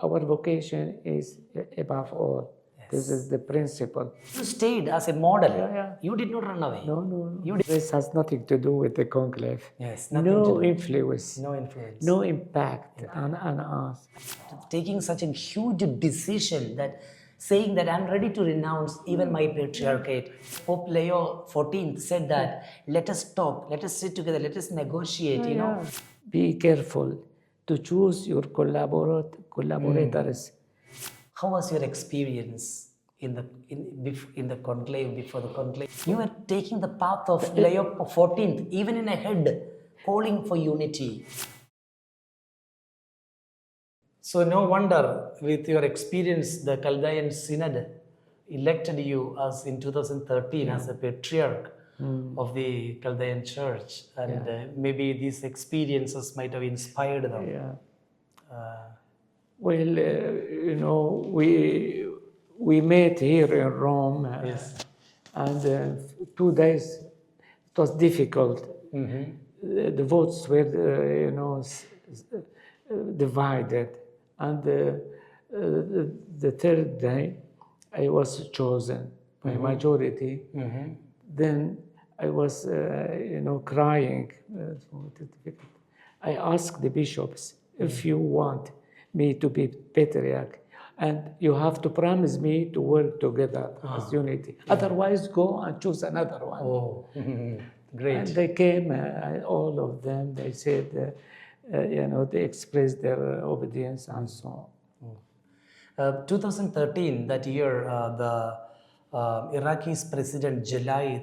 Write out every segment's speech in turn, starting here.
our vocation is above all. This is the principle. You stayed as a model. Yeah. You did not run away. No. This has nothing to do with the conclave. Yes, nothing to No do. influence. No influence. No impact on us. Taking such a huge decision that saying that I'm ready to renounce even my patriarchate. Pope Leo XIV said that let us talk, let us sit together, let us negotiate, you know. Be careful to choose your collaborators. How was your experience in the conclave, before the conclave? You were taking the path of Leo XIV, even in a head, calling for unity. So no wonder, with your experience, the Chaldean Synod elected you as in 2013 as a patriarch of the Chaldean Church, and maybe these experiences might have inspired them. Yeah. Well, we met here in Rome, and 2 days it was difficult. The votes were, divided, and the third day I was chosen by majority. Then I was, crying. I asked the bishops, if you want me to be patriarch, and you have to promise me to work together as unity. Otherwise, go and choose another one. Oh, great. And they came, all of them, they said, they expressed their obedience and so on. 2013, that year, the Iraqi's president, Jalai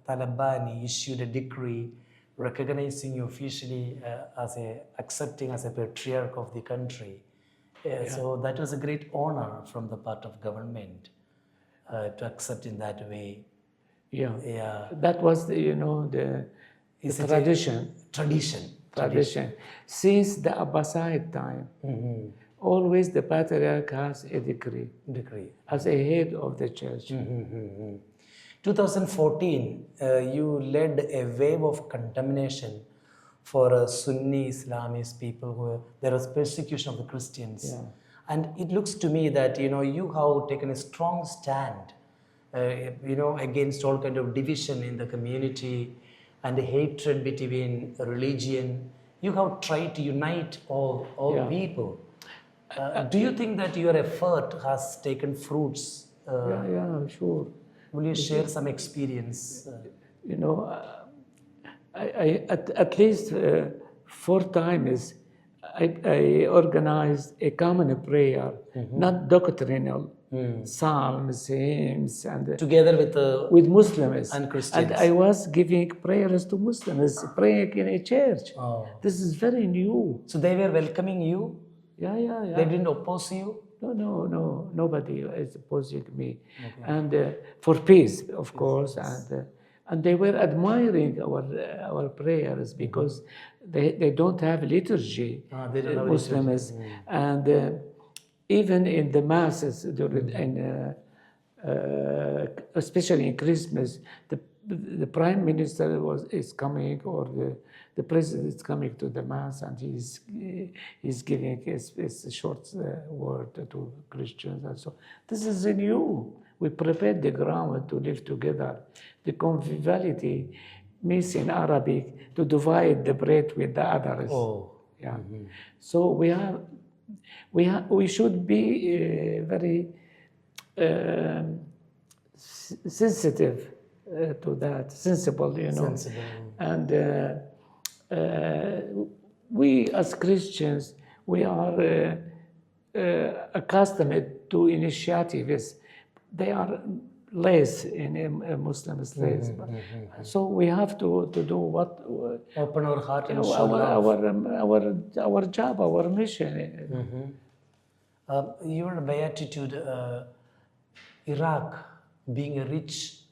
Talabani, issued a decree recognizing you officially accepting as a patriarch of the country. So that was a great honor from the part of government to accept in that way. Yeah. That was the tradition. Tradition. Since the Abbasid time, always the patriarch has a decree as a head of the church. 2014, you led a wave of contamination for Sunni Islamist people there was persecution of the Christians. And it looks to me that, you have taken a strong stand, against all kind of division in the community and the hatred between religion. You have tried to unite all people. Do you think that your effort has taken fruits? Yeah, sure. Will you share some experience? I at least 4 times I organized a common prayer, not doctrinal, psalms, hymns, and together with Muslims and Christians. And I was giving prayers to Muslims, praying in a church. This is very new. So they were welcoming you? Yeah. They didn't oppose you? No. Nobody is opposing me. And for peace, of course. And they were admiring our prayers because they don't have liturgy, Muslims. And even in the masses, especially in Christmas, the prime minister is coming, or the president is coming to the mass, and he's giving a short word to Christians, and so this is new. We prepared the ground to live together. The conviviality means in Arabic to divide the bread with the others. Yeah. So we should be very sensitive to that, sensible, Sensible. And we as Christians, we are accustomed to initiatives. They are less in Muslims, less. So we have to do what open our heart and show love. Our job, our mission. Your beatitude, Iraq being a rich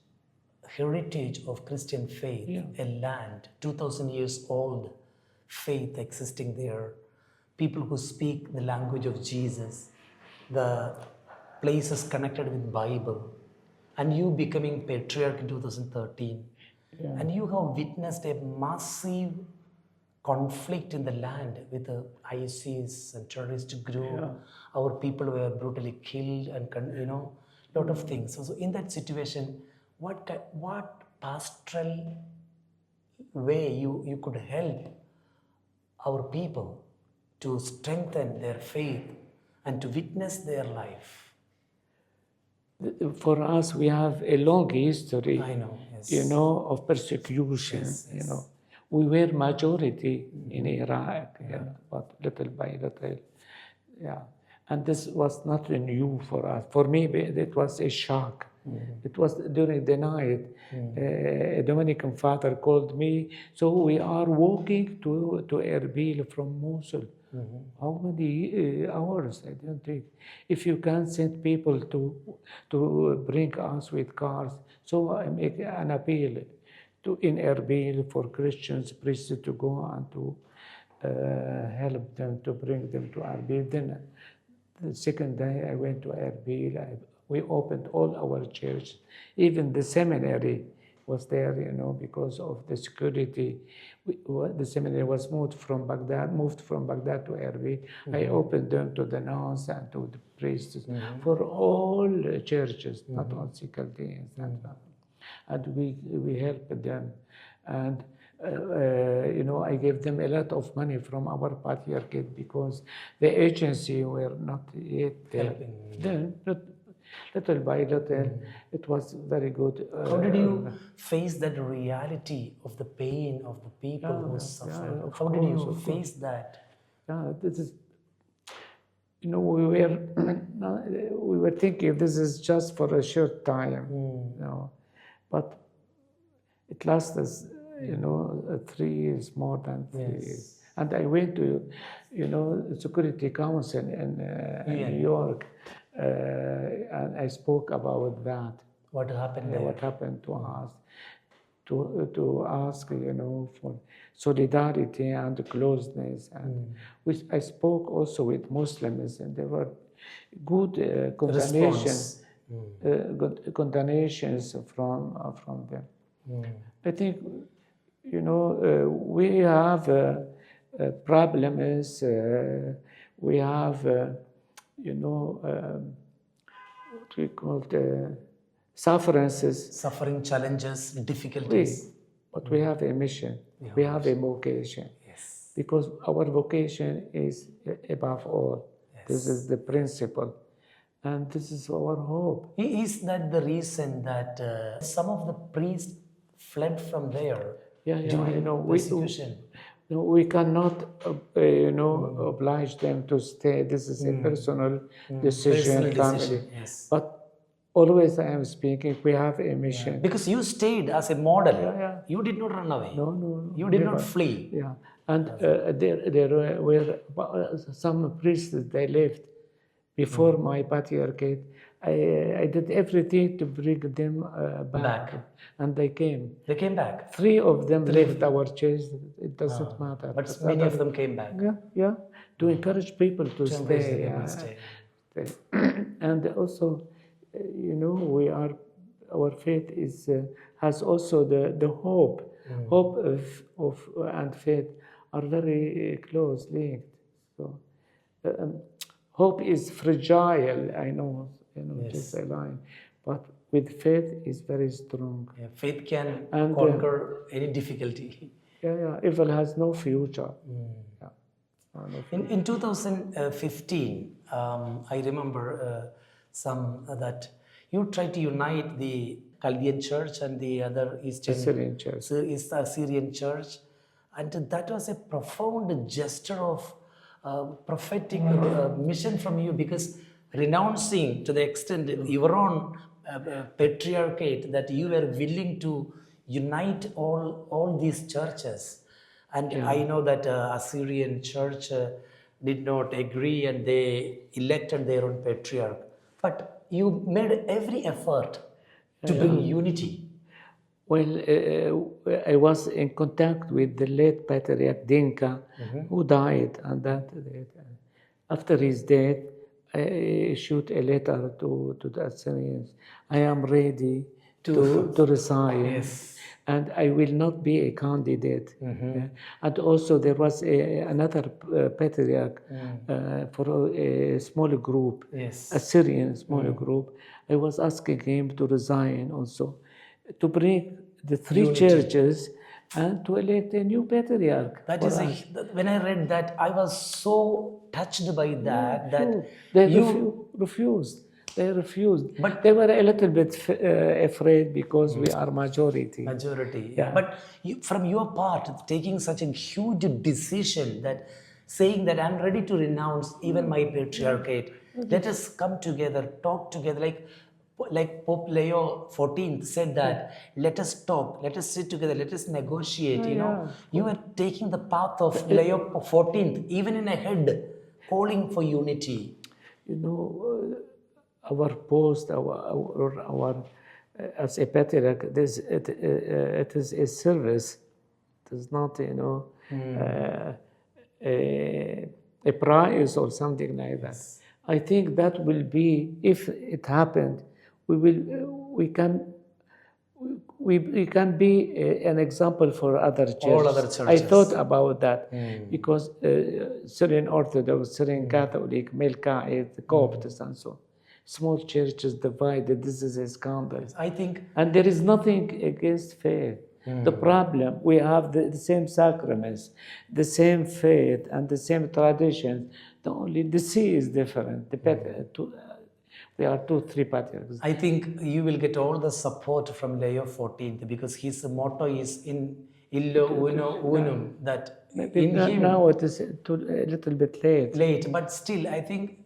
heritage of Christian faith, a land 2,000 years old, faith existing there, people who speak the language of Jesus, the places connected with Bible, and you becoming patriarch in 2013, and you have witnessed a massive conflict in the land with the ISIS and terrorist group. Our people were brutally killed and lot of things. So in that situation, what pastoral way you could help our people to strengthen their faith and to witness their life? For us, we have a long history, I know, yes. of persecution, Yes. We were majority in Iraq, but little by little, and this was not new for us. For me, it was a shock. It was during the night. A Dominican father called me, so we are walking to Erbil from Mosul. How many hours? I don't think. If you can send people to bring us with cars, so I make an appeal in Erbil for Christians, priests to go and to help them to bring them to Erbil. Then the second day I went to Erbil. We opened all our church, even the seminary was there, because of the security. The seminary was moved from Baghdad to Erbil. I opened them to the nuns and to the priests for all churches, not only Chaldeans. And we helped them. And I gave them a lot of money from our patriarchate because the agency were not yet Helping. Then, little by little, it was very good. How did you face that reality of the pain of the people who suffer? How did you face that? Yeah, this is, we were thinking this is just for a short time, but it lasted, 3 years, more than 3 years. And I went to, Security Council in New York, and I spoke about that. What happened there? What happened to us? To ask, for solidarity and closeness, and which I spoke also with Muslims, and there were good condemnations, good condemnations from them. I think, we have problems. We have, what we call sufferances. Suffering, challenges, difficulties. But we have a mission. We have a vocation. Yes. Because our vocation is above all. Yes. This is the principle. And this is our hope. Is that the reason that some of the priests fled from there during persecution? We cannot, oblige them to stay. This is a personal decision. Yes. But always I am speaking, we have a mission. Because you stayed as a model. You did not run away. No. You did not flee. Yeah. And there were some priests, they left before my patriarchate. I did everything to bring them back. And they came. They came back. 3 of them left our church. It doesn't matter. But many of them came back. Yeah. To encourage people to stay. And also, our faith has also the hope. Hope and faith are very close linked. So, hope is fragile. I know, just a line, but with faith is very strong. Yeah, faith can conquer any difficulty. Evil has no future. In 2015, I remember that you tried to unite the Chaldean church and the other Syrian church. Syrian church, and that was a profound gesture of prophetic mission from you, because renouncing to the extent your own patriarchate, that you were willing to unite all these churches. And I know that Assyrian church did not agree and they elected their own patriarch. But you made every effort to bring unity. Well, I was in contact with the late Patriarch Dinka, who died, and after his death, I issued a letter to the Assyrians. I am ready to resign. Yes. And I will not be a candidate. And also there was another patriarch for a small group, Yes. a Syrian small group. I was asking him to resign also, to break the three churches and to elect a new patriarch. That for is us. when I read that, I was so touched by that. That They refused. They refused. But- they were a little bit afraid because we are majority. majority. Yeah. But from your part, taking such a huge decision, that saying that I'm ready to renounce even my patriarchate. Let us come together, talk together. Like Pope Leo XIV said that, let us talk, let us sit together, let us negotiate. You are taking the path of Leo XIV, even in a head, calling for unity. Our post, our as a patriarch, it is a service. It is not, a prize or something like that. I think that will be, if it happened, we can be an example for other churches. All other churches. I thought about that because Syrian Orthodox, Syrian Catholic, Melkite, Copts, and so on. Small churches divided. This is a scandal. I think, and there is nothing against faith. The problem, we have the same sacraments, the same faith, and the same traditions. The sea is different. We are 2-3 patriarchs. I think you will get all the support from Leo XIV, because his motto is in illo uno unum, that in him. Now it is a little bit late. But still, I think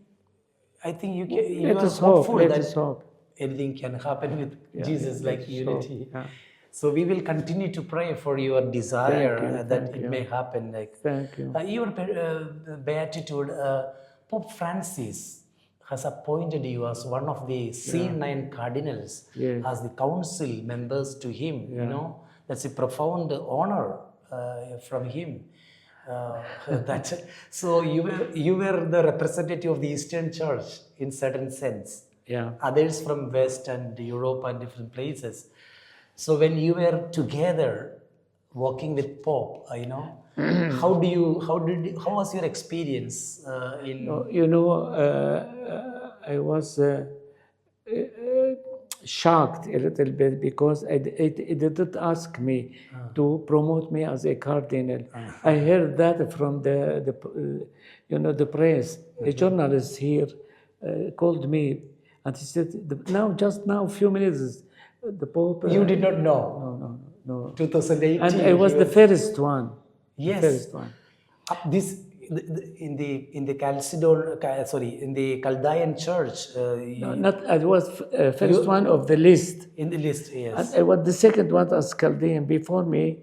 you Let are us hope. hopeful Let that us hope. anything can happen with Jesus, let like us unity. hope. Yeah. So we will continue to pray for your desire that thank it you. may happen. Thank you. Your beatitude, Pope Francis has appointed you as one of the C9 cardinals, as the council members to him. That's a profound honor from him. So you were the representative of the Eastern Church in certain sense. Yeah. Others from West and Europe and different places. So when you were together working with Pope, how was your experience in? I was shocked a little bit because it didn't ask me to promote me as a cardinal. I heard that from the press. A journalist here called me and he said, just now, a few minutes, the Pope. You did not know. No. 2018. And I was the first one. Yes. The first one. In the Chaldean church. I was first one of the list. In the list, yes. And I was the second one as Chaldean. Before me,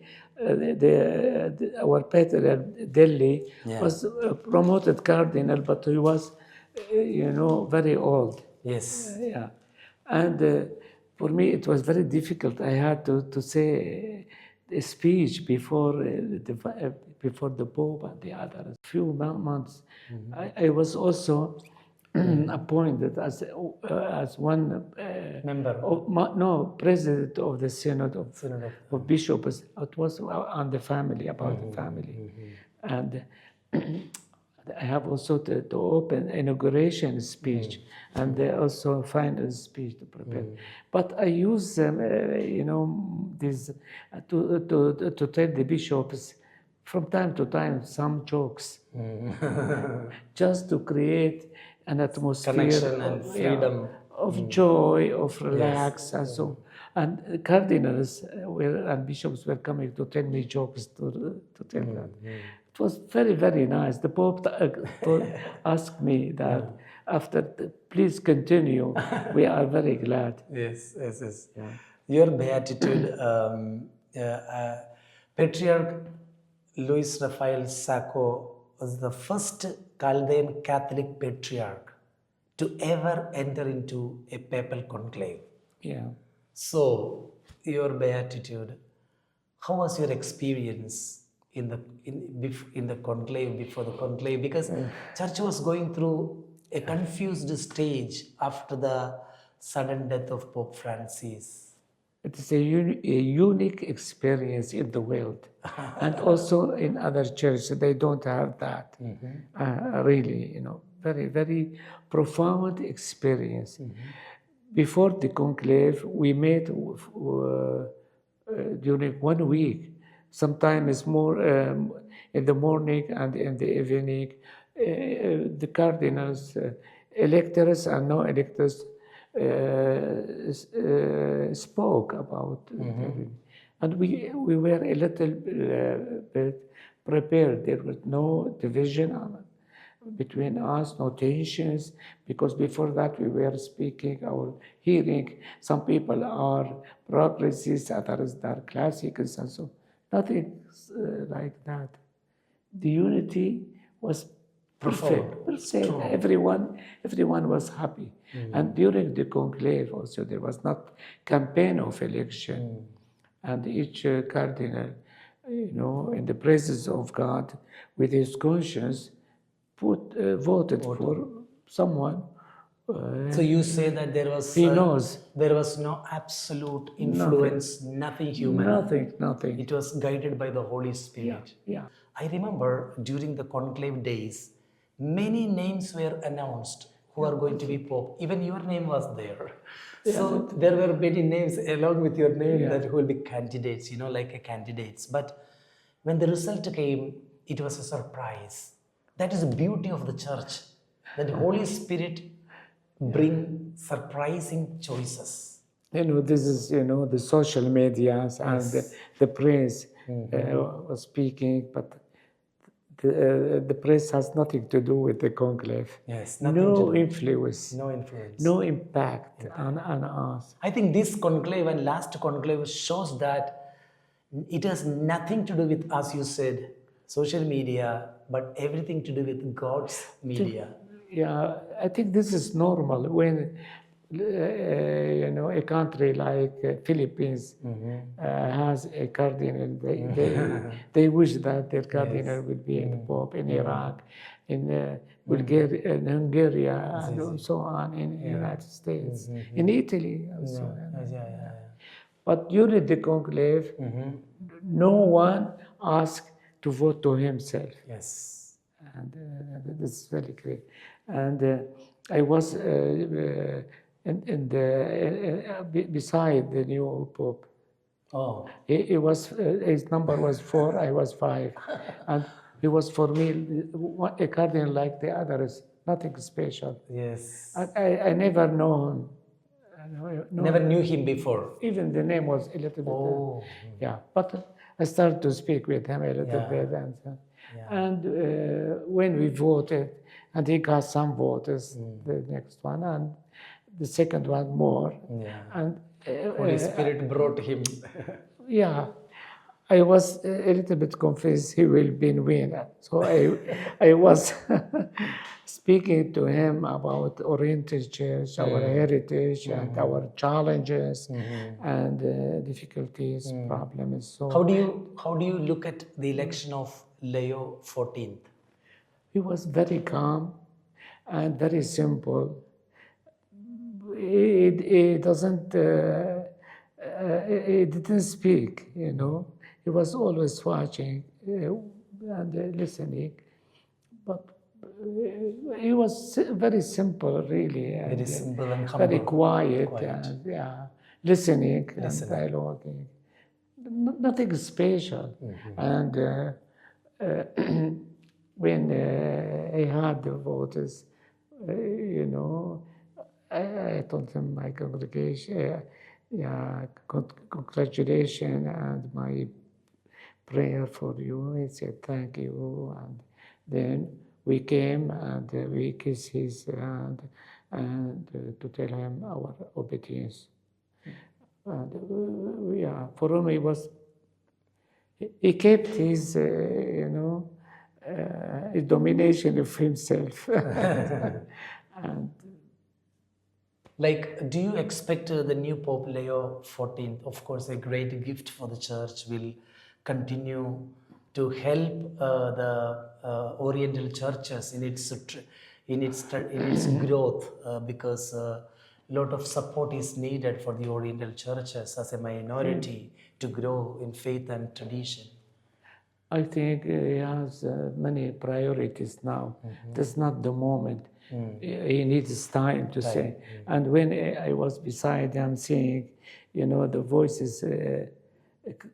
our Patriarch Delhi was promoted cardinal, but he was, very old. Yes. Yeah. And for me, it was very difficult. I had to say a speech before the Pope and the others. A few months, I was also appointed as one member. President of the Synod of Bishops. It was on the family, about the family, and I have also to open inauguration speech and also final speech to prepare. But I use this to tell the bishops from time to time some jokes, just to create an atmosphere connection and freedom, of joy, of relax, and so. And cardinals and bishops were coming to tell me jokes to tell that. It was very, very nice. The Pope asked me that after, please continue. We are very glad. Yes. Yeah. Your beatitude, Patriarch Louis Raphael SAKO was the first Chaldean Catholic patriarch to ever enter into a papal conclave. Yeah. So, your beatitude, how was your experience in the conclave, before the conclave? Because church was going through a confused stage after the sudden death of Pope Francis. It is a unique experience in the world. And also in other churches, they don't have that. Really, very, very profound experience. Before the conclave, we met during 1 week. Sometimes more in the morning and in the evening. The cardinals, electors and no-electors, spoke about it. And we were a little bit prepared. There was no division between us, no tensions, because before that we were speaking or hearing some people are progressists, others are classicals, and so nothing like that. The unity was perfect. Everyone was happy. And during the conclave also there was not campaign of election. And each cardinal, in the presence of God, with his conscience, voted for someone. So you say that there was He knows. there was no absolute influence, nothing human. Nothing. It was guided by the Holy Spirit. Yeah. I remember during the conclave days, many names were announced who are going to be Pope. Even your name was there. So there were many names along with your name that who will be candidates, like a candidates. But when the result came, it was a surprise. That is the beauty of the church, that the Holy Spirit bring surprising choices. This is, the social medias and the press was speaking, but the press has nothing to do with the conclave. Yes, no influence. No influence. No impact on us. I think this conclave and last conclave shows that it has nothing to do with, as you said, social media, but everything to do with God's media. Yeah, I think this is normal when a country like Philippines has a cardinal. They wish that their cardinal will be the Pope in Iraq, in Bulgaria, in Hungary, and so on, in the United States, in Italy, and so on. But during the conclave, no one asked to vote to himself. Yes. And this is very great. And I was beside the new Pope. Oh. He was his number was 4, I was 5, and he was for me a cardinal like the others, nothing special. Yes. I never know him. Never knew him before. Even the name was a little bit. But I started to speak with him a little bit, and when we voted, and he got some voters, the next one, and the second one more. And Holy Spirit brought him. I was a little bit confused he will be winner. So I was speaking to him about Oriental Church, our heritage, and our challenges and difficulties, problems. So how do you look at the election of Leo XIV? He was very calm and very simple. He doesn't. He didn't speak. He was always watching and listening, but he was very simple, really. Very simple and humble. Very quiet. And listening and dialoguing. Nothing special. And when he had the voters, I told him my congregation, congratulations and my prayer for you. He said, thank you. And then we came and we kissed his hand and to tell him our obedience. And for him, he kept his, his domination of himself. And do you expect the new Pope Leo XIV, of course, a great gift for the church, will continue to help the Oriental churches in its growth? Because lot of support is needed for the Oriental churches as a minority to grow in faith and tradition. I think he has many priorities now. That's not the moment. He needs time to say. And when I was beside him saying, the voice is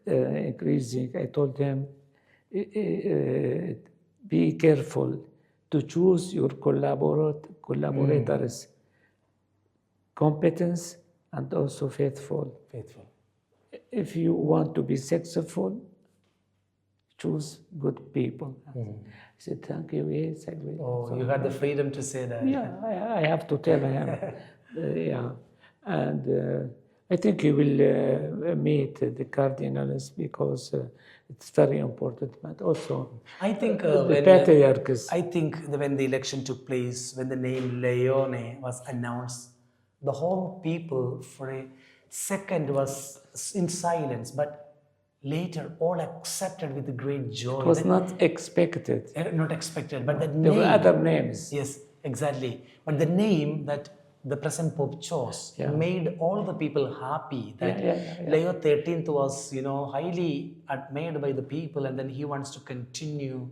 increasing, I told him, be careful to choose your collaborators, competence and also faithful. If you want to be successful, choose good people. I said, thank you. Yes, I will. Oh, you had the freedom to say that. Yeah, I have to tell him. Yeah. And I think he will meet the cardinals because it's very important. But also, I think the patriarchs. I think when the election took place, when the name Leone was announced, the whole people for a second was in silence, but later all accepted with great joy. It was not expected. Not expected, but the name. There were other names. Yes, exactly. But the name that the present Pope chose made all the people happy that Leo XIII was, highly admired by the people, and then he wants to continue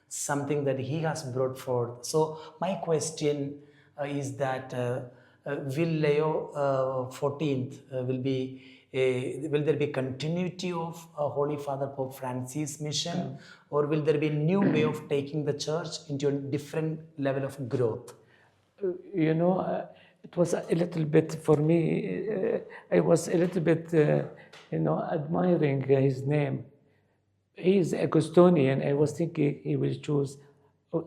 something that he has brought forth. So my question is that will Leo XIV will there be continuity of Holy Father Pope Francis' mission, or will there be a new way of taking the church into a different level of growth? It was a little bit, for me, I was a little bit, admiring his name. He is Augustinian. I was thinking he will choose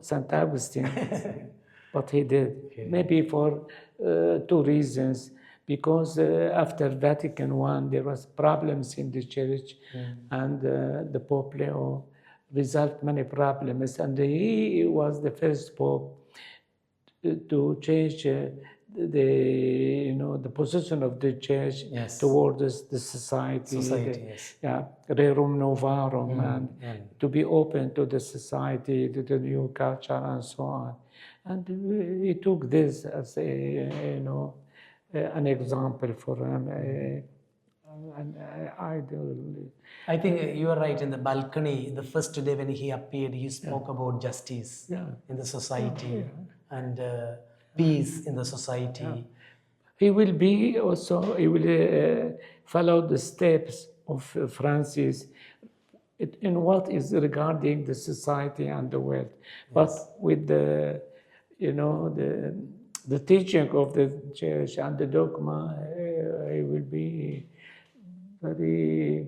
St. Augustine, but he did. Maybe for 2 reasons. Because after Vatican I, there was problems in the church, and the Pope Leo resolved many problems. And he was the first Pope to change the position of the church towards the society. Rerum novarum, and to be open to the society, to the new culture, and so on. And he took this as an example for him, an idol. I think you are right. In the balcony, the first day when he appeared, he spoke about justice in the society and peace in the society. He will be also, he will follow the steps of Francis in what is regarding the society and the world. But with the, the teaching of the church and the dogma, it will be very,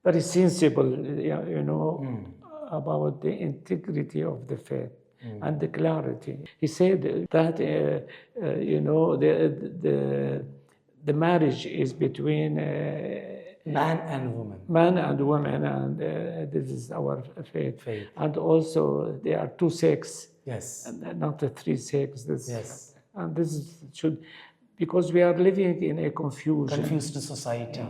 very sensible, about the integrity of the faith and the clarity. He said that, the marriage is between man and woman. Man and woman, and this is our faith. And also, there are 2 sexes. Yes. And not the 3 sexes. And this should, because we are living in a confused society.